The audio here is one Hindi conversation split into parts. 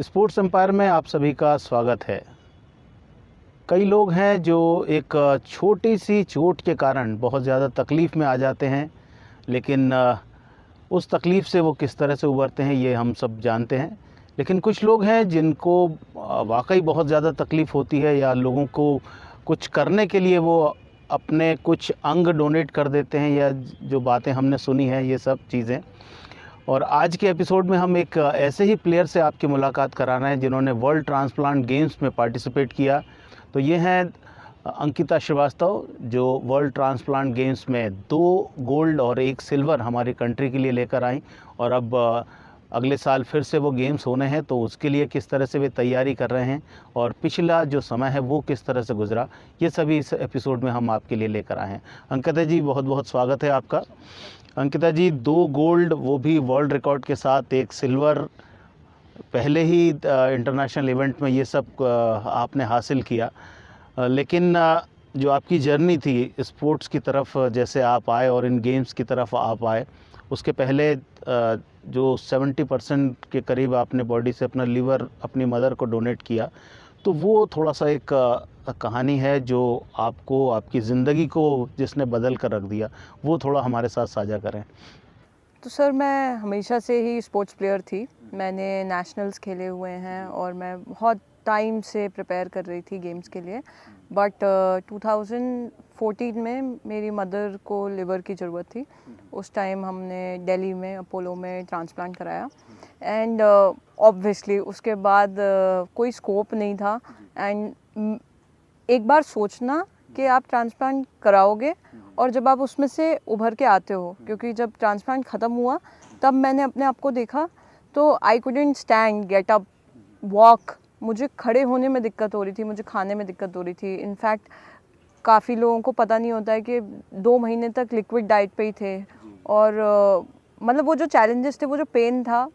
स्पोर्ट्स एम्पायर में आप सभी का स्वागत है। कई लोग हैं जो एक छोटी सी चोट के कारण बहुत ज़्यादा तकलीफ़ में आ जाते हैं, लेकिन उस तकलीफ़ से वो किस तरह से उभरते हैं ये हम सब जानते हैं। लेकिन कुछ लोग हैं जिनको वाकई बहुत ज़्यादा तकलीफ़ होती है, या लोगों को कुछ करने के लिए वो अपने कुछ अंग डोनेट कर देते हैं, या जो बातें हमने सुनी हैं ये सब चीज़ें। और आज के एपिसोड में हम एक ऐसे ही प्लेयर से आपकी मुलाकात करा रहे हैं जिन्होंने वर्ल्ड ट्रांसप्लांट गेम्स में पार्टिसिपेट किया। तो ये हैं अंकिता श्रीवास्तव, जो वर्ल्ड ट्रांसप्लांट गेम्स में 2 गोल्ड और 1 सिल्वर हमारी कंट्री के लिए लेकर आई। और अब अगले साल फिर से वो गेम्स होने हैं, तो उसके लिए किस तरह से वे तैयारी कर रहे हैं और पिछला जो समय है वो किस तरह से गुजरा, ये सभी इस एपिसोड में हम आपके लिए लेकर आए हैं। अंकिता जी, बहुत बहुत स्वागत है आपका। अंकिता जी, 2 गोल्ड, वो भी वर्ल्ड रिकॉर्ड के साथ, 1 सिल्वर, पहले ही इंटरनेशनल इवेंट में ये सब आपने हासिल किया। लेकिन जो आपकी जर्नी थी स्पोर्ट्स की तरफ जैसे आप आए और इन गेम्स की तरफ आप आए, उसके पहले जो 70% के करीब आपने बॉडी से अपना लीवर अपनी मदर को डोनेट किया, तो वो थोड़ा सा एक कहानी है जो आपको, आपकी ज़िंदगी को जिसने बदल कर रख दिया, वो थोड़ा हमारे साथ साझा करें। तो सर, मैं हमेशा से ही स्पोर्ट्स प्लेयर थी। मैंने नेशनल्स खेले हुए हैं और मैं बहुत टाइम से प्रिपेयर कर रही थी गेम्स के लिए। बट 2014 में मेरी मदर को लिवर की ज़रूरत थी। उस टाइम हमने दिल्ली में अपोलो में ट्रांसप्लांट कराया एंड ऑब्वियसली उसके बाद कोई स्कोप नहीं था। एंड एक बार सोचना कि आप ट्रांसप्लांट कराओगे और जब आप उसमें से उभर के आते हो, क्योंकि जब ट्रांसप्लांट ख़त्म हुआ तब मैंने अपने आप को देखा तो I couldn't stand, get up, walk. मुझे खड़े होने में दिक्कत हो रही थी, मुझे खाने में दिक्कत हो रही थी। इनफैक्ट काफ़ी लोगों को पता नहीं होता है कि 2 महीने तक लिक्विड डाइट पे ही थे। और मतलब वो जो चैलेंजेस थे, वो जो पेन था,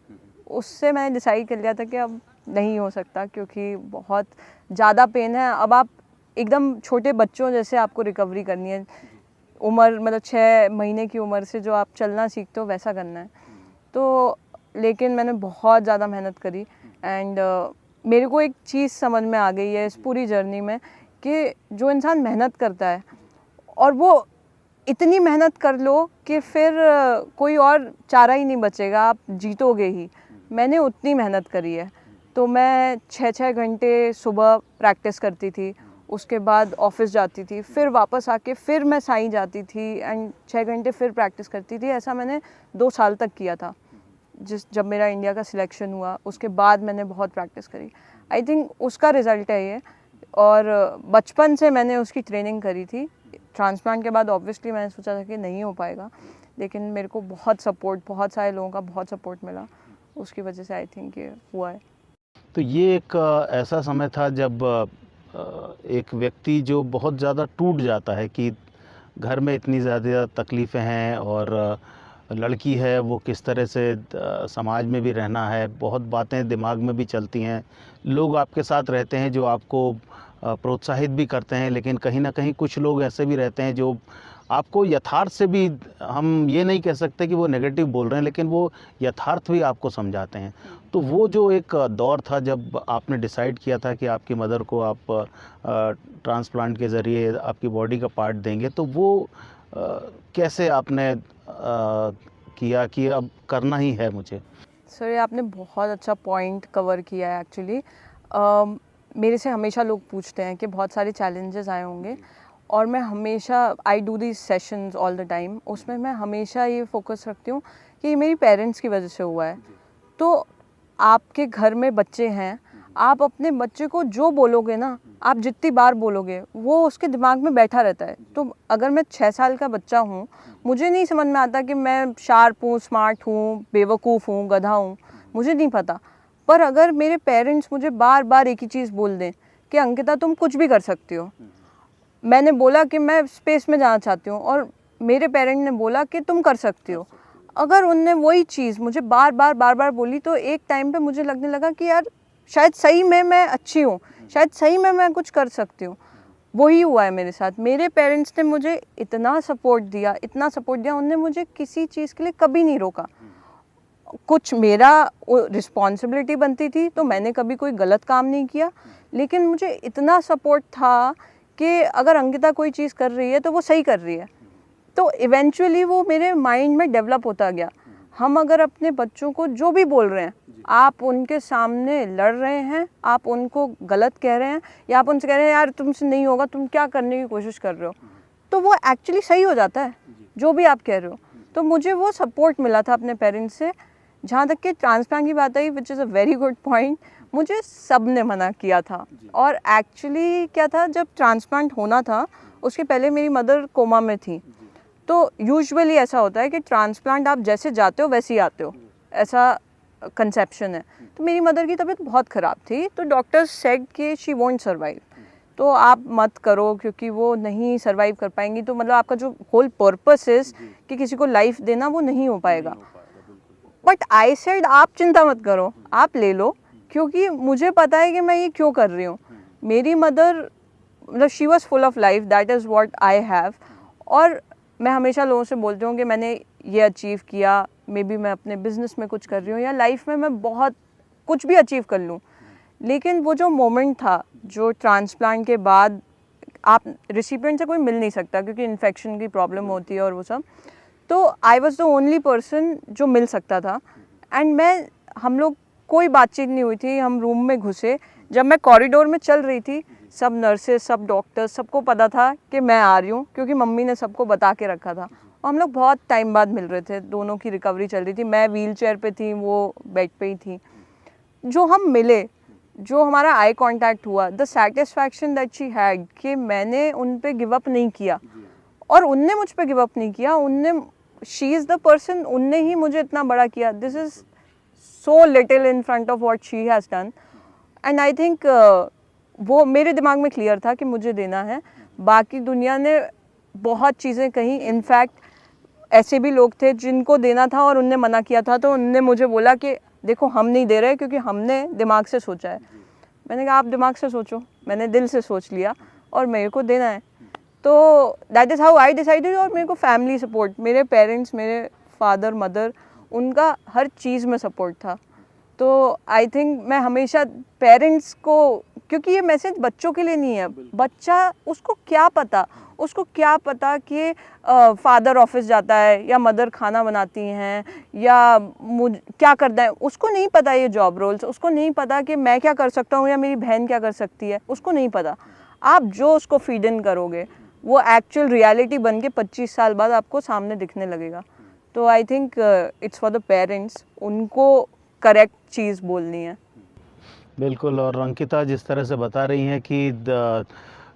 उससे मैंने डिसाइड कर लिया था कि अब नहीं हो सकता, क्योंकि बहुत ज़्यादा पेन है। अब आप एकदम छोटे बच्चों जैसे आपको रिकवरी करनी है, उम्र मतलब 6 महीने की उम्र से जो आप चलना सीखते हो वैसा करना है। तो लेकिन मैंने बहुत ज़्यादा मेहनत करी एंड मेरे को एक चीज़ समझ में आ गई है इस पूरी जर्नी में कि जो इंसान मेहनत करता है और वो इतनी मेहनत कर लो कि फिर कोई और चारा ही नहीं बचेगा, आप जीतोगे ही। मैंने उतनी मेहनत करी है। तो मैं 6-6 घंटे सुबह प्रैक्टिस करती थी, उसके बाद ऑफिस जाती थी, फिर वापस आके फिर मैं साई जाती थी एंड 6 घंटे फिर प्रैक्टिस करती थी। ऐसा मैंने 2 साल तक किया था। जब मेरा इंडिया का सिलेक्शन हुआ उसके बाद मैंने बहुत प्रैक्टिस करी। आई थिंक उसका रिज़ल्ट है ये। और बचपन से मैंने उसकी ट्रेनिंग करी थी। ट्रांसप्लांट के बाद ऑब्वियसली मैंने सोचा था कि नहीं हो पाएगा, लेकिन मेरे को बहुत सपोर्ट, बहुत सारे लोगों का बहुत सपोर्ट मिला, उसकी वजह से आई थिंक ये हुआ है। तो ये एक ऐसा समय था जब एक व्यक्ति जो बहुत ज़्यादा टूट जाता है कि घर में इतनी ज़्यादा तकलीफ़ें हैं और लड़की है, वो किस तरह से समाज में भी रहना है, बहुत बातें दिमाग में भी चलती हैं। लोग आपके साथ रहते हैं जो आपको प्रोत्साहित भी करते हैं, लेकिन कहीं ना कहीं कुछ लोग ऐसे भी रहते हैं जो आपको यथार्थ से भी, हम ये नहीं कह सकते कि वो नेगेटिव बोल रहे हैं, लेकिन वो यथार्थ भी आपको समझाते हैं। तो वो जो एक दौर था जब आपने डिसाइड किया था कि आपकी मदर को आप ट्रांसप्लांट के ज़रिए आपकी बॉडी का पार्ट देंगे, तो वो कैसे आपने किया कि अब करना ही है मुझे? सर, ये आपने बहुत अच्छा पॉइंट कवर किया है एक्चुअली। मेरे से हमेशा लोग पूछते हैं कि बहुत सारे चैलेंजेस आए होंगे, और मैं हमेशा, I do these sessions all the time, उसमें मैं हमेशा ये फोकस रखती हूँ कि ये मेरी पेरेंट्स की वजह से हुआ है। तो आपके घर में बच्चे हैं, आप अपने बच्चे को जो बोलोगे ना, आप जितनी बार बोलोगे वो उसके दिमाग में बैठा रहता है। तो अगर मैं 6 साल का बच्चा हूँ, मुझे नहीं समझ में आता कि मैं शार्प हूँ, स्मार्ट हूँ, बेवकूफ़ हूँ, गधा हूँ, मुझे नहीं पता। पर अगर मेरे पेरेंट्स मुझे बार बार एक ही चीज़ बोल दें कि अंकिता तुम कुछ भी कर सकती हो, मैंने बोला कि मैं स्पेस में जाना चाहती हूँ और मेरे पेरेंट ने बोला कि तुम कर सकती हो, अगर उनने वही चीज़ मुझे बार बार बोली, तो एक टाइम पे मुझे लगने लगा कि यार शायद सही में मैं अच्छी हूँ, शायद सही में मैं कुछ कर सकती हूँ। वही हुआ है मेरे साथ। मेरे पेरेंट्स ने मुझे इतना सपोर्ट दिया, इतना सपोर्ट दिया, उन्होंने मुझे किसी चीज़ के लिए कभी नहीं रोका। कुछ मेरा रिस्पॉन्सिबिलिटी बनती थी, तो मैंने कभी कोई गलत काम नहीं किया, लेकिन मुझे इतना सपोर्ट था कि अगर अंकिता कोई चीज़ कर रही है तो वो सही कर रही है। तो इवेंचुअली वो मेरे माइंड में डेवलप होता गया। हम अगर अपने बच्चों को जो भी बोल रहे हैं, आप उनके सामने लड़ रहे हैं, आप उनको गलत कह रहे हैं, या आप उनसे कह रहे हैं यार तुमसे नहीं होगा, तुम क्या करने की कोशिश कर रहे हो, तो वो एक्चुअली सही हो जाता है जो भी आप कह रहे हो। तो मुझे वो सपोर्ट मिला था अपने पेरेंट्स से। जहाँ तक कि ट्रांसप्लांट की बात आई, which is a very good point, मुझे सब ने मना किया था। और एक्चुअली क्या था, जब ट्रांसप्लांट होना था उसके पहले मेरी मदर कोमा में थी। तो यूजुअली ऐसा होता है कि ट्रांसप्लांट आप जैसे जाते हो वैसे ही आते हो, ऐसा कंसेप्शन है। तो मेरी मदर की तबीयत बहुत ख़राब थी, तो डॉक्टर्स सेड कि शी वोंट सर्वाइव, तो आप मत करो क्योंकि वो नहीं सर्वाइव कर पाएंगी। तो मतलब आपका जो होल पर्पस इज़ कि किसी को लाइफ देना, वो नहीं हो पाएगा। बट आई सेड आप चिंता मत करो, आप ले लो, क्योंकि मुझे पता है कि मैं ये क्यों कर रही हूँ। मेरी मदर मतलब she was full of life, that is what I have. और मैं हमेशा लोगों से बोलती हूँ कि मैंने ये अचीव किया, मे बी मैं अपने बिजनेस में कुछ कर रही हूँ या लाइफ में मैं बहुत कुछ भी अचीव कर लूँ, लेकिन वो जो मोमेंट था, जो ट्रांसप्लांट के बाद आप रिसिपिएंट से कोई मिल नहीं सकता क्योंकि इन्फेक्शन की प्रॉब्लम होती है और वो सब, तो I was the only person जो मिल सकता था। एंड हम लोग कोई बातचीत नहीं हुई थी, हम रूम में घुसे, जब मैं कॉरिडोर में चल रही थी, सब नर्सेज, सब डॉक्टर्स, सबको पता था कि मैं आ रही हूँ, क्योंकि मम्मी ने सबको बता के रखा था। और हम लोग बहुत टाइम बाद मिल रहे थे, दोनों की रिकवरी चल रही थी, मैं व्हील चेयर पर थी, वो बेड पे ही थी। जो हम मिले, जो हमारा आई कांटेक्ट हुआ, the satisfaction that she had कि मैंने उन पे गिव अप नहीं किया और उनने मुझ पे गिव अप नहीं किया, शी इज़ द पर्सन, उनने ही मुझे इतना बड़ा किया। This is so little in front of what she has done. And I think वो मेरे दिमाग में क्लियर था कि मुझे देना है। बाकी दुनिया ने बहुत चीज़ें कही, इनफैक्ट ऐसे भी लोग थे जिनको देना था और उनने मना किया था, तो उनने मुझे बोला कि देखो हम नहीं दे रहे क्योंकि हमने दिमाग से सोचा है। मैंने कहा आप दिमाग से सोचो, मैंने दिल से सोच लिया और मेरे को देना है। तो that is how I decided. और मेरे को फैमिली सपोर्ट, मेरे पेरेंट्स, मेरे फादर मदर, उनका हर चीज़ में सपोर्ट था। तो आई थिंक मैं हमेशा पेरेंट्स को, क्योंकि ये मैसेज बच्चों के लिए नहीं है, बच्चा उसको क्या पता कि फादर ऑफिस जाता है या मदर खाना बनाती हैं या क्या करता है, उसको नहीं पता ये जॉब रोल्स, उसको नहीं पता कि मैं क्या कर सकता हूँ या मेरी बहन क्या कर सकती है, उसको नहीं पता। आप जो उसको फीड इन करोगे वो एक्चुअल रियलिटी बन के 25 साल बाद आपको सामने दिखने लगेगा। तो I think it's for the parents, उनको करेक्ट चीज़ बोलनी है। बिल्कुल। और अंकिता जिस तरह से बता रही हैं कि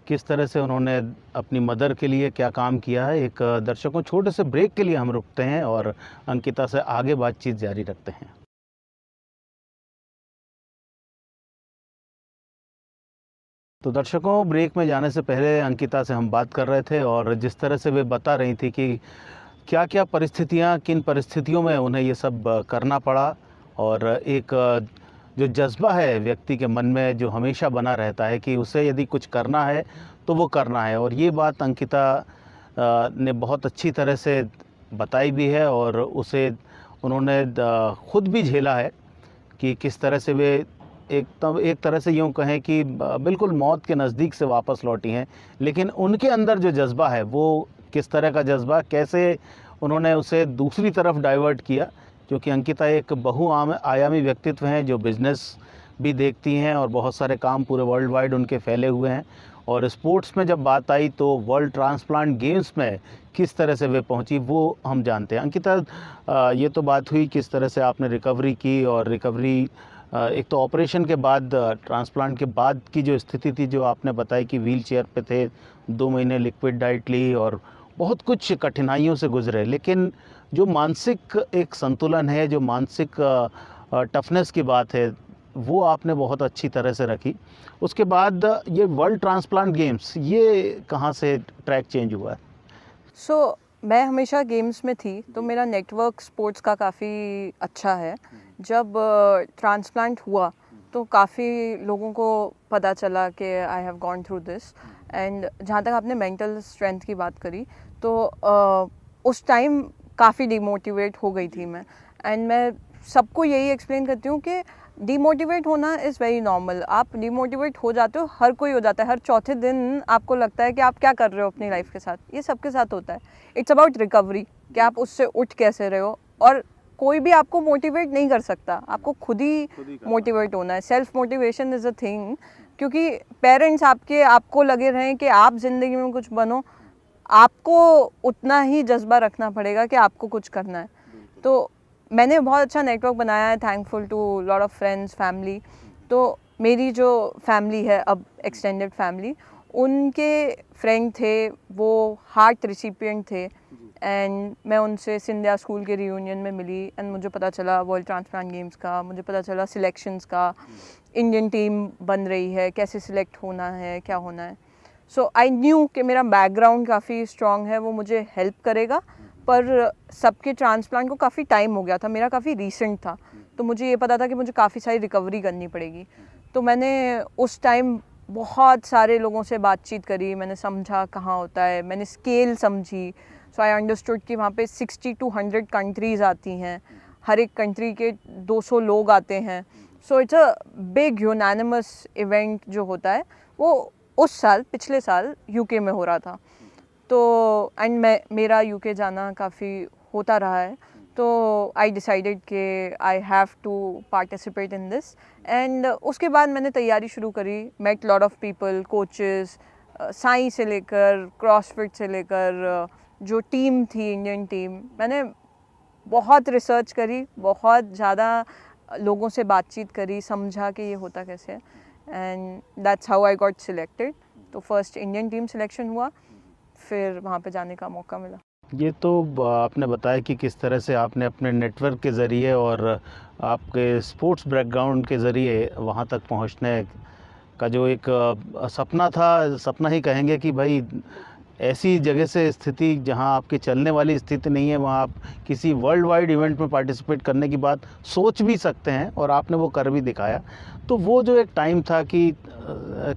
किस तरह से उन्होंने अपनी मदर के लिए क्या काम किया है, एक दर्शकों छोटे से ब्रेक के लिए हम रुकते हैं और अंकिता से आगे बातचीत जारी रखते हैं। तो दर्शकों, ब्रेक में जाने से पहले अंकिता से हम बात कर रहे थे और जिस तरह से वे बता रही थी कि क्या क्या परिस्थितियाँ, किन परिस्थितियों में उन्हें ये सब करना पड़ा, और एक जो जज्बा है व्यक्ति के मन में जो हमेशा बना रहता है कि उसे यदि कुछ करना है तो वो करना है। और ये बात अंकिता ने बहुत अच्छी तरह से बताई भी है और उसे उन्होंने खुद भी झेला है कि किस तरह से वे एक तरह से यूँ कहें कि बिल्कुल मौत के नज़दीक से वापस लौटी हैं, लेकिन उनके अंदर जो जज्बा है वो किस तरह का जज्बा, कैसे उन्होंने उसे दूसरी तरफ डाइवर्ट किया। क्योंकि अंकिता एक आयामी व्यक्तित्व हैं जो बिज़नेस भी देखती हैं और बहुत सारे काम पूरे वर्ल्ड वाइड उनके फैले हुए हैं। और स्पोर्ट्स में जब बात आई तो वर्ल्ड ट्रांसप्लांट गेम्स में किस तरह से वे पहुंची वो हम जानते हैं। अंकिता, ये तो बात हुई किस तरह से आपने रिकवरी की, और रिकवरी एक तो ऑपरेशन के बाद, ट्रांसप्लांट के बाद की जो स्थिति थी, जो आपने बताई कि व्हील चेयर पे थे, 2 महीने लिक्विड डाइट ली और बहुत कुछ कठिनाइयों से गुजरे, लेकिन जो मानसिक एक संतुलन है, जो मानसिक टफनेस की बात है, वो आपने बहुत अच्छी तरह से रखी। उसके बाद ये वर्ल्ड ट्रांसप्लांट गेम्स, ये कहाँ से ट्रैक चेंज हुआ है? सो मैं हमेशा गेम्स में थी, तो मेरा नेटवर्क स्पोर्ट्स का काफ़ी अच्छा है। जब ट्रांसप्लांट हुआ तो काफ़ी लोगों को पता चला कि I have gone through this. And जहाँ तक आपने मेंटल स्ट्रेंथ की बात करी, तो उस टाइम काफ़ी डिमोटिवेट हो गई थी मैं। एंड मैं सबको यही एक्सप्लेन करती हूँ कि डीमोटिवेट होना इज़ वेरी नॉर्मल। आप डीमोटिवेट हो जाते हो, हर कोई हो जाता है। हर चौथे दिन आपको लगता है कि आप क्या कर रहे हो अपनी लाइफ के साथ, ये सबके साथ होता है। इट्स अबाउट रिकवरी, कि आप उससे उठ कैसे रहे हो, और कोई भी आपको मोटिवेट नहीं कर सकता, आपको खुद ही मोटिवेट होना है। Self motivation is a thing, क्योंकि पेरेंट्स आपको लगे रहें कि आप ज़िंदगी में कुछ बनो, आपको उतना ही जज्बा रखना पड़ेगा कि आपको कुछ करना है। तो मैंने बहुत अच्छा नेटवर्क बनाया है, thankful to lot of friends, family. तो मेरी जो फैमिली है, अब एक्सटेंडेड फैमिली, उनके फ्रेंड थे, वो हार्ट रिसिपिएंट थे, एंड मैं उनसे सिंधिया स्कूल के रियूनियन में मिली, एंड मुझे पता चला वर्ल्ड ट्रांसप्लांट गेम्स का, मुझे पता चला सिलेक्शंस का, इंडियन टीम बन रही है, कैसे सिलेक्ट होना है, क्या होना है। सो आई न्यू कि मेरा बैकग्राउंड काफ़ी स्ट्रॉन्ग है, वो मुझे हेल्प करेगा। पर सबके ट्रांसप्लांट को काफ़ी टाइम हो गया था, मेरा काफ़ी रीसेंट था, तो मुझे ये पता था कि मुझे काफ़ी सारी रिकवरी करनी पड़ेगी। तो मैंने उस टाइम बहुत सारे लोगों से बातचीत करी, मैंने समझा कहाँ होता है, मैंने स्केल समझी। सो आई अंडरस्टूड कि वहाँ पे 60 to 100 कंट्रीज़ आती हैं, हर एक कंट्री के 200 लोग आते हैं। So it's a big unanimous event जो होता है, वो उस साल, पिछले साल यूके में हो रहा था। तो एंड मेरा यूके जाना काफ़ी होता रहा है, तो आई डिसाइडेड कि I have to participate in this. And उसके बाद मैंने तैयारी शुरू करी, met lot of people, coaches, SAI से लेकर क्रॉसफिट से लेकर जो टीम थी, इंडियन टीम, मैंने बहुत रिसर्च करी, बहुत ज़्यादा लोगों से बातचीत करी, समझा कि ये होता कैसे है, and that's how I got selected. तो फर्स्ट इंडियन टीम सिलेक्शन हुआ, फिर वहाँ पे जाने का मौका मिला। ये तो आपने बताया कि किस तरह से आपने अपने नेटवर्क के ज़रिए और आपके स्पोर्ट्स बैकग्राउंड के ज़रिए वहाँ तक पहुँचने का जो एक सपना था, सपना ही कहेंगे कि भाई ऐसी जगह से स्थिति जहां आपकी चलने वाली स्थिति नहीं है, वहां आप किसी वर्ल्ड वाइड इवेंट में पार्टिसिपेट करने की बात सोच भी सकते हैं, और आपने वो कर भी दिखाया। तो वो जो एक टाइम था कि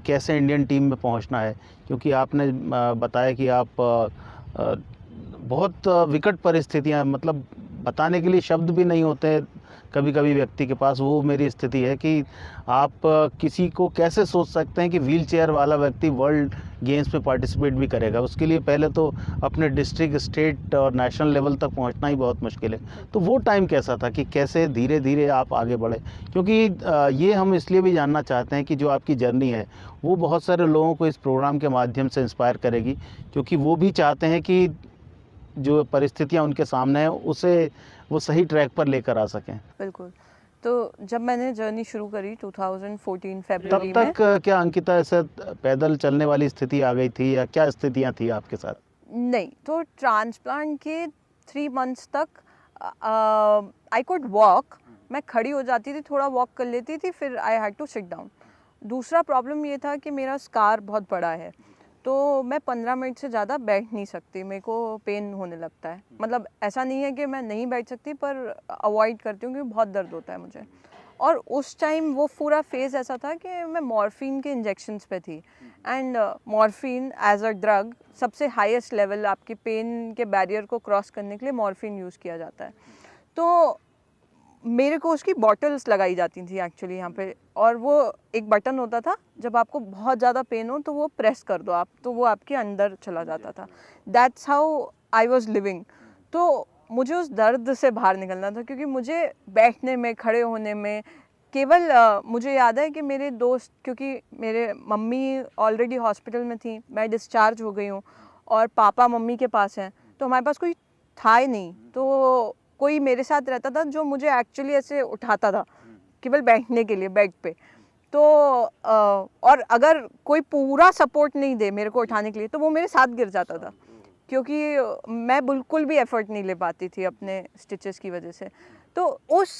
कैसे इंडियन टीम में पहुंचना है, क्योंकि आपने बताया कि आप बहुत विकट परिस्थितियां, मतलब बताने के लिए शब्द भी नहीं होते कभी कभी व्यक्ति के पास। वो मेरी स्थिति है कि आप किसी को कैसे सोच सकते हैं कि व्हील चेयर वाला व्यक्ति वर्ल्ड गेम्स में पार्टिसिपेट भी करेगा। उसके लिए पहले तो अपने डिस्ट्रिक्ट, स्टेट और नेशनल लेवल तक पहुंचना ही बहुत मुश्किल है। तो वो टाइम कैसा था कि कैसे धीरे धीरे आप आगे बढ़े? क्योंकि ये हम इसलिए भी जानना चाहते हैं कि जो आपकी जर्नी है वो बहुत सारे लोगों को इस प्रोग्राम के माध्यम से इंस्पायर करेगी, क्योंकि वो भी चाहते हैं कि जो परिस्थितियां उनके सामने है उसे वो सही ट्रैक पर लेकर आ सकें। बिल्कुल। तो जब मैंने जर्नी शुरू करी 2014 फरवरी तब में, तक क्या अंकिता ऐसे पैदल चलने वाली स्थिति आ गई थी, या क्या स्थितियां थी आपके साथ? नहीं, तो ट्रांसप्लांट के 3 मंथ्स तक आई कुड वॉक, मैं खड़ी हो जाती थी, थोड़ा वॉक कर लेती थी, फिर I had to sit down. दूसरा प्रॉब्लम ये था कि मेरा स्कार बहुत बड़ा है, तो मैं 15 मिनट से ज़्यादा बैठ नहीं सकती, मेरे को पेन होने लगता है। मतलब ऐसा नहीं है कि मैं नहीं बैठ सकती, पर अवॉइड करती हूँ क्योंकि बहुत दर्द होता है मुझे। और उस टाइम वो पूरा फेज़ ऐसा था कि मैं मॉर्फिन के इंजेक्शन्स पे थी, and morphine as a drug सबसे हाईएस्ट लेवल, आपकी पेन के बैरियर को क्रॉस करने के लिए मॉर्फिन यूज़ किया जाता है। तो मेरे को उसकी बॉटल्स लगाई जाती थी एक्चुअली यहाँ पे, और वो एक बटन होता था, जब आपको बहुत ज़्यादा पेन हो तो वो प्रेस कर दो आप, तो वो आपके अंदर चला जाता था। That's how I was living. तो मुझे उस दर्द से बाहर निकलना था, क्योंकि मुझे बैठने में, खड़े होने में केवल मुझे याद है कि मेरे दोस्त, क्योंकि मेरे मम्मी ऑलरेडी हॉस्पिटल में थी, मैं डिस्चार्ज हो गई हूँ, और पापा मम्मी के पास हैं, तो हमारे पास कोई था ही नहीं। तो कोई मेरे साथ रहता था जो मुझे एक्चुअली ऐसे उठाता था, केवल बैठने के लिए बेड पे। तो और अगर कोई पूरा सपोर्ट नहीं दे मेरे को उठाने के लिए, तो वो मेरे साथ गिर जाता था, क्योंकि मैं बिल्कुल भी एफर्ट नहीं ले पाती थी अपने स्टिचेस की वजह से। तो उस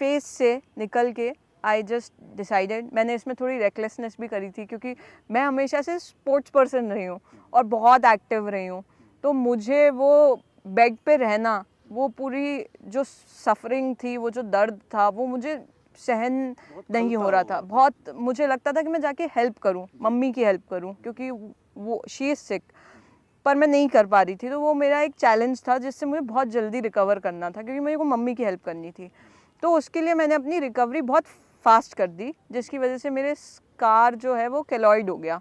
फेज से निकल के आई जस्ट डिसाइडेड, मैंने इसमें थोड़ी रेकलेसनेस भी करी थी, क्योंकि मैं हमेशा से स्पोर्ट्स पर्सन रही हूँ और बहुत एक्टिव रही हूँ। तो मुझे वो बेड पे रहना, वो पूरी जो सफरिंग थी, वो जो दर्द था, वो मुझे सहन नहीं हो रहा था। बहुत मुझे लगता था कि मैं जाके हेल्प करूं, मम्मी की हेल्प करूं, क्योंकि वो शी इज़ सिक। पर मैं नहीं कर पा रही थी। तो वो मेरा एक चैलेंज था जिससे मुझे बहुत जल्दी रिकवर करना था, क्योंकि मेरे को मम्मी की हेल्प करनी थी। तो उसके लिए मैंने अपनी रिकवरी बहुत फास्ट कर दी, जिसकी वजह से मेरे स्कार जो है वो केलॉइड हो गया।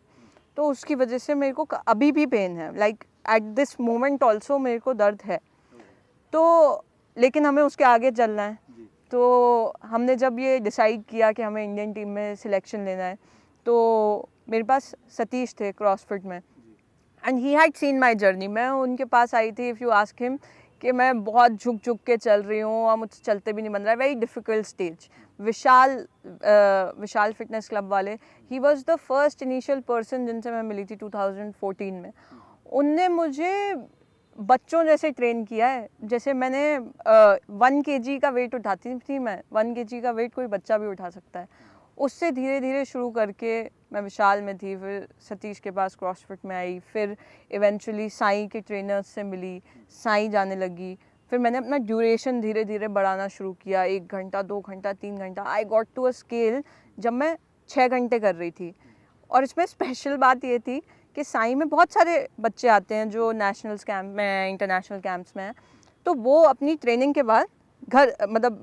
तो उसकी वजह से मेरे को अभी भी पेन है, like at this moment also मेरे को दर्द है। तो लेकिन हमें उसके आगे चलना है। तो हमने जब ये डिसाइड किया कि हमें इंडियन टीम में सिलेक्शन लेना है, तो मेरे पास सतीश थे क्रॉसफिट में, and he had seen my journey. मैं उनके पास आई थी, इफ़ यू आस्क हिम, कि मैं बहुत झुक झुक के चल रही हूँ और मुझसे चलते भी नहीं बन रहा है, वेरी डिफ़िकल्ट स्टेज। विशाल फिटनेस क्लब वाले, he was the first initial person जिनसे मैं मिली थी 2014 में। उनने मुझे बच्चों जैसे ट्रेन किया है। जैसे मैंने 1 kg का वेट उठाती थी, मैं 1 kg का वेट कोई बच्चा भी उठा सकता है। उससे धीरे धीरे शुरू करके मैं विशाल में थी, फिर सतीश के पास क्रॉसफिट में आई, फिर इवेंचुअली साई के ट्रेनर्स से मिली, साई जाने लगी। फिर मैंने अपना ड्यूरेशन धीरे धीरे बढ़ाना शुरू किया, 1 घंटा, 2 घंटा, 3 घंटा। I got to a scale जब मैं 6 घंटे कर रही थी। और इसमें स्पेशल बात ये थी कि साई में बहुत सारे बच्चे आते हैं जो नेशनल्स कैंप में हैं, इंटरनेशनल कैंप्स में हैं। तो वो अपनी ट्रेनिंग के बाद घर, मतलब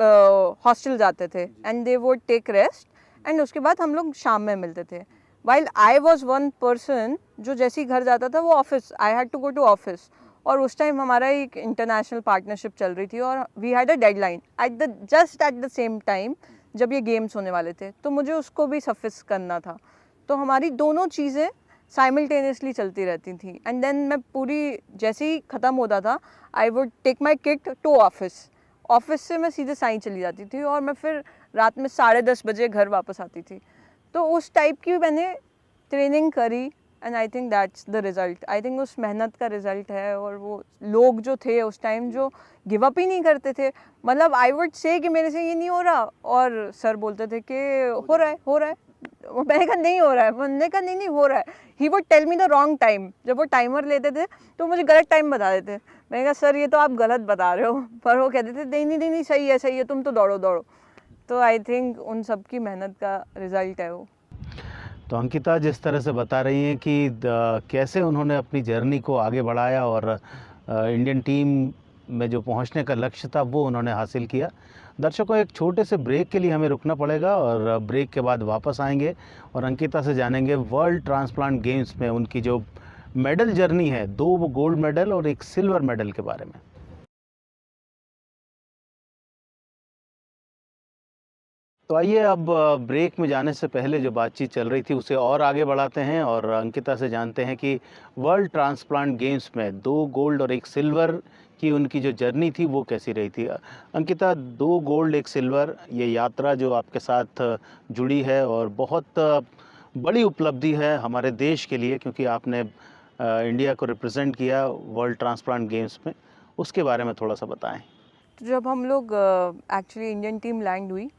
हॉस्टल जाते थे, and they would take rest, and उसके बाद हम लोग शाम में मिलते थे। While I was one person जो जैसे ही घर जाता था वो office, I had to go to office. और उस टाइम हमारा एक इंटरनेशनल पार्टनरशिप चल रही थी और we had a deadline just at the same time जब ये गेम्स होने वाले थे, तो मुझे उसको भी सफिस करना था। तो हमारी दोनों चीज़ें साइमल्टेनियसली चलती रहती थी। एंड देन मैं पूरी, जैसे ही ख़त्म होता था, I would take my kit to office से मैं सीधे साई चली जाती थी, और मैं फिर रात में 10:30 बजे घर वापस आती थी। तो उस टाइप की मैंने ट्रेनिंग करी, and I think that's the result. I think उस मेहनत का रिज़ल्ट है। और वो लोग जो थे उस टाइम जो गिव अप ही नहीं करते थे, मतलब आई वुड से कि मेरे से ये नहीं हो रहा, और सर बोलते थे कि हो रहा है, हो रहा है। मैंने कहा नहीं हो रहा है, मैंने कहा नहीं हो रहा है। He would tell me the wrong time. जब वो टाइमर लेते थे तो मुझे गलत टाइम बता देते। मैंने कहा सर ये तो आप गलत बता रहे हो, पर वो कहते थे नहीं सही है, तुम तो दौड़ो। तो आई थिंक उन सब की मेहनत का रिज़ल्ट है वो। तो अंकिता जिस तरह से बता रही हैं कि कैसे उन्होंने अपनी जर्नी को आगे बढ़ाया और इंडियन टीम में जो पहुंचने का लक्ष्य था वो उन्होंने हासिल किया। दर्शकों, एक छोटे से ब्रेक के लिए हमें रुकना पड़ेगा और ब्रेक के बाद वापस आएंगे और अंकिता से जानेंगे वर्ल्ड ट्रांसप्लांट गेम्स में उनकी जो मेडल जर्नी है, 2 गोल्ड मेडल और 1 सिल्वर मेडल के बारे में। तो आइए अब ब्रेक में जाने से पहले जो बातचीत चल रही थी उसे और आगे बढ़ाते हैं और अंकिता से जानते हैं कि वर्ल्ड ट्रांसप्लांट गेम्स में 2 गोल्ड और 1 सिल्वर की उनकी जो जर्नी थी वो कैसी रही थी। अंकिता, 2 गोल्ड 1 सिल्वर, ये यात्रा जो आपके साथ जुड़ी है और बहुत बड़ी उपलब्धि है हमारे देश के लिए, क्योंकि आपने इंडिया को रिप्रेजेंट किया वर्ल्ड ट्रांसप्लांट गेम्स में, उसके बारे में थोड़ा सा बताएं। तो जब हम लोग एक्चुअली इंडियन टीम लैंड हुई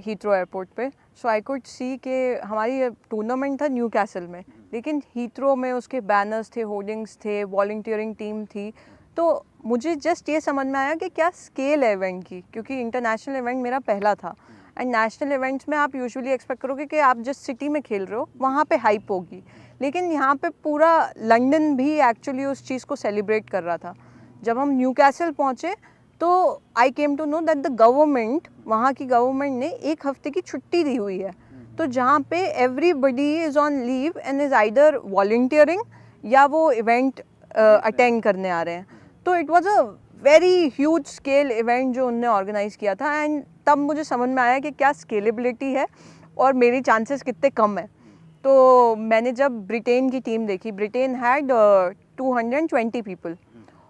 हीथ्रो एयरपोर्ट पे, सो आई कुड सी कि हमारी टूर्नामेंट था न्यू कैसल में, लेकिन हीथ्रो में उसके बैनर्स थे, होर्डिंग्स थे, वॉलंटियरिंग टीम थी। तो मुझे जस्ट ये समझ में आया कि क्या स्केल है इवेंट की, क्योंकि इंटरनेशनल इवेंट मेरा पहला था। एंड नेशनल इवेंट्स में आप यूजुअली एक्सपेक्ट करोगे कि आप जिस सिटी में खेल रहे हो वहाँ पे हाइप होगी, लेकिन यहाँ पे पूरा लंदन भी एक्चुअली उस चीज़ को सेलिब्रेट कर रहा था। जब हम न्यू कैसल पहुँचे तो I came to know that the government, वहाँ की गवर्नमेंट ने 1 हफ्ते की छुट्टी दी हुई है। तो जहाँ पे everybody is on leave and is either volunteering या वो इवेंट अटेंड करने आ रहे हैं। तो it was a very huge scale event जो उनने ऑर्गेनाइज़ किया था। एंड तब मुझे समझ में आया कि क्या स्केलेबिलिटी है और मेरी चांसेस कितने कम है। तो मैंने जब ब्रिटेन की टीम देखी, ब्रिटेन हैड 220 पीपल,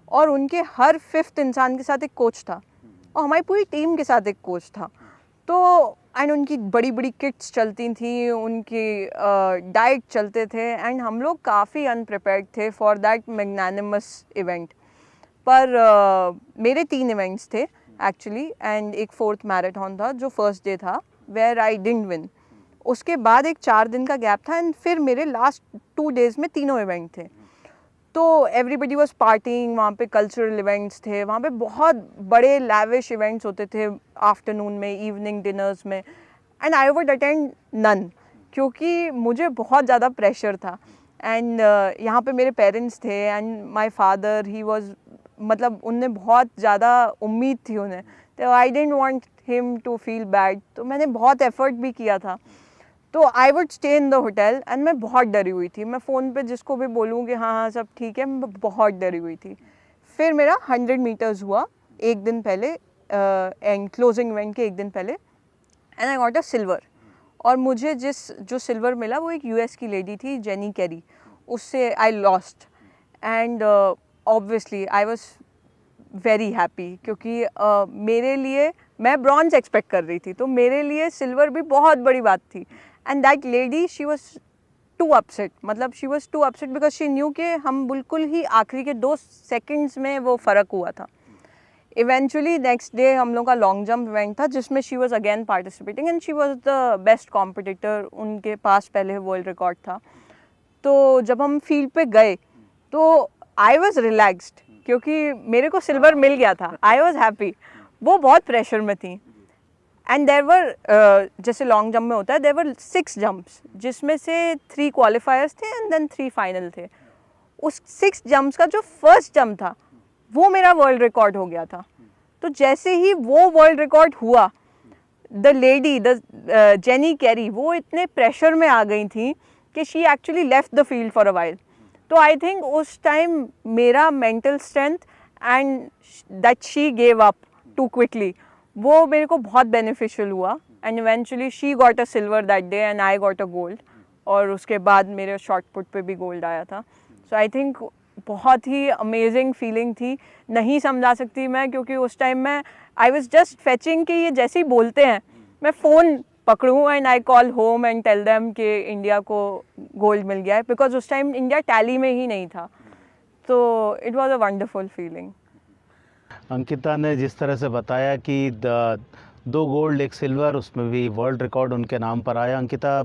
और उनके हर 5th इंसान के साथ एक कोच था, और हमारी पूरी टीम के साथ एक कोच था। तो एंड उनकी बड़ी बड़ी किट्स चलती थी, उनकी डाइट चलते थे, एंड हम लोग काफ़ी अनप्रिपेयर्ड थे फॉर दैट मैग्नानिमस इवेंट। पर मेरे 3 इवेंट्स थे एक्चुअली, एंड एक 4th मैराथन था जो फर्स्ट डे था, वेयर आई डिडंट विन। उसके बाद एक 4 दिन का गैप था, एंड फिर मेरे लास्ट 2 डेज़ में तीनों इवेंट थे। तो एवरीबडी वॉज पार्टिंग, वहाँ पे कल्चरल इवेंट्स थे, वहाँ पे बहुत बड़े लैविश इवेंट्स होते थे आफ्टरनून में, इवनिंग डिनर्स में, and I would attend none, क्योंकि मुझे बहुत ज़्यादा प्रेशर था। एंड यहाँ पे मेरे पेरेंट्स थे and my father he was, मतलब उनने बहुत ज़्यादा उम्मीद थी उन्हें, तो I didn't want him to feel bad, तो मैंने बहुत एफर्ट भी किया था। तो I would stay in the hotel and मैं बहुत डरी हुई थी। मैं फ़ोन पे जिसको भी बोलूँ कि हाँ हाँ सब ठीक है, मैं बहुत डरी हुई थी। फिर मेरा 100 मीटर्स हुआ एक दिन पहले, एंड क्लोजिंग इवेंट के एक दिन पहले, and I got a silver. और मुझे जो सिल्वर मिला वो एक यूएस की लेडी थी, जेनी कैरी, उससे I lost. And obviously I was very happy, क्योंकि मेरे लिए, मैं ब्रॉन्ज एक्सपेक्ट कर रही थी, तो मेरे लिए सिल्वर भी बहुत बड़ी बात थी। And that lady, she was too upset, मतलब she was too upset because she knew कि हम बिल्कुल ही आखिरी के 2 सेकेंड्स में वो फ़र्क हुआ था। इवेंचुअली नेक्स्ट डे हम लोग का लॉन्ग जंप इवेंट था, जिसमें she was again participating and she was the best competitor. उनके पास पहले वर्ल्ड रिकॉर्ड था। तो जब हम फील्ड पे गए तो आई वॉज रिलैक्सड, क्योंकि मेरे को सिल्वर मिल गया था। I was happy. वो बहुत प्रेशर में थी। एंड देयर वर, जैसे लॉन्ग जंप में होता है, देयर वर 6 जंप्स, जिसमें से 3 क्वालिफायर्स थे एंड देन 3 फाइनल थे। उस 6 जंप्स का जो फर्स्ट जंप था वो मेरा वर्ल्ड रिकॉर्ड हो गया था। तो जैसे ही वो वर्ल्ड रिकॉर्ड हुआ, the lady, the Jenny Carey, वो इतने प्रेशर में आ गई थी कि she actually left the field for a while. तो आई थिंक उस टाइम मेरा mental strength and that she gave up too quickly, वो मेरे को बहुत बेनिफिशियल हुआ। And eventually she got a silver that day and I got a gold, और उसके बाद मेरे शॉर्ट पुट पे भी गोल्ड आया था। सो आई थिंक बहुत ही अमेजिंग फीलिंग थी, नहीं समझा सकती मैं, क्योंकि उस टाइम मैं, आई वॉज जस्ट फेचिंग कि ये जैसे ही बोलते हैं मैं फ़ोन पकड़ूँ and I call home and tell them कि इंडिया को गोल्ड मिल गया है, बिकॉज उस टाइम इंडिया टैली में ही नहीं था। तो it was a wonderful feeling. Ankita ने जिस तरह से बताया कि 2 गोल्ड 1 सिल्वर, उसमें भी वर्ल्ड रिकॉर्ड उनके नाम पर आया। अंकिता,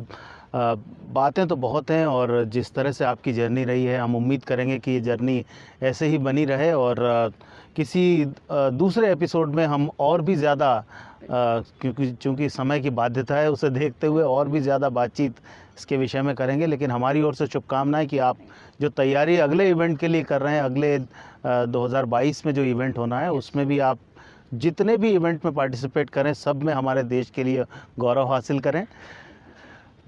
बातें तो बहुत हैं और जिस तरह से आपकी जर्नी रही है, हम उम्मीद करेंगे कि ये जर्नी ऐसे ही बनी रहे और किसी दूसरे एपिसोड में हम और भी ज़्यादा, क्योंकि चूँकि समय की बाध्यता है, उसे देखते हुए और भी ज़्यादा बातचीत इसके विषय में करेंगे। लेकिन हमारी ओर से शुभकामनाएं कि आप जो तैयारी अगले इवेंट के लिए कर रहे हैं, अगले 2022 में जो इवेंट होना है, उसमें भी आप जितने भी इवेंट में पार्टिसिपेट करें, सब में हमारे देश के लिए गौरव हासिल करें।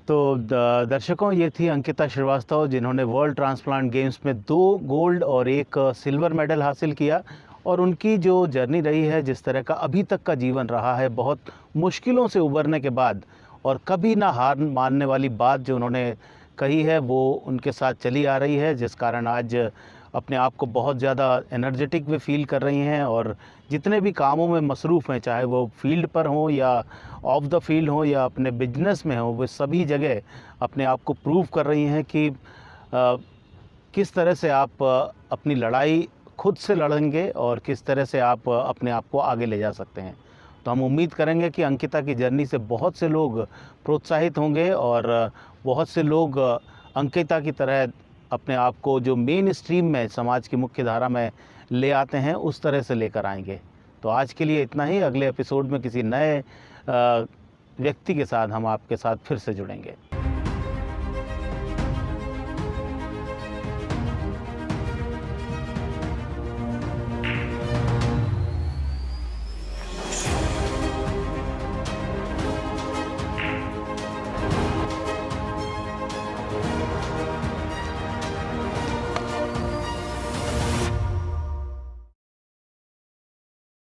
तो दर्शकों, ये थी अंकिता श्रीवास्तव, जिन्होंने वर्ल्ड ट्रांसप्लांट गेम्स में 2 गोल्ड और 1 सिल्वर मेडल हासिल किया। और उनकी जो जर्नी रही है, जिस तरह का अभी तक का जीवन रहा है, बहुत मुश्किलों से उबरने के बाद और कभी ना हार मानने वाली बात जो उन्होंने कही है, वो उनके साथ चली आ रही है, जिस कारण आज अपने आप को बहुत ज़्यादा एनर्जेटिक भी फील कर रही हैं और जितने भी कामों में मसरूफ़ हैं, चाहे वो फील्ड पर हों या ऑफ द फील्ड हों या अपने बिजनेस में हों, वो सभी जगह अपने आप को प्रूव कर रही हैं कि किस तरह से आप अपनी लड़ाई खुद से लड़ेंगे और किस तरह से आप अपने आप को आगे ले जा सकते हैं। तो हम उम्मीद करेंगे कि अंकिता की जर्नी से बहुत से लोग प्रोत्साहित होंगे और बहुत से लोग अंकिता की तरह अपने आप को जो मेन स्ट्रीम में समाज की मुख्य धारा में ले आते हैं, उस तरह से लेकर आएंगे। तो आज के लिए इतना ही। अगले एपिसोड में किसी नए व्यक्ति के साथ हम आपके साथ फिर से जुड़ेंगे।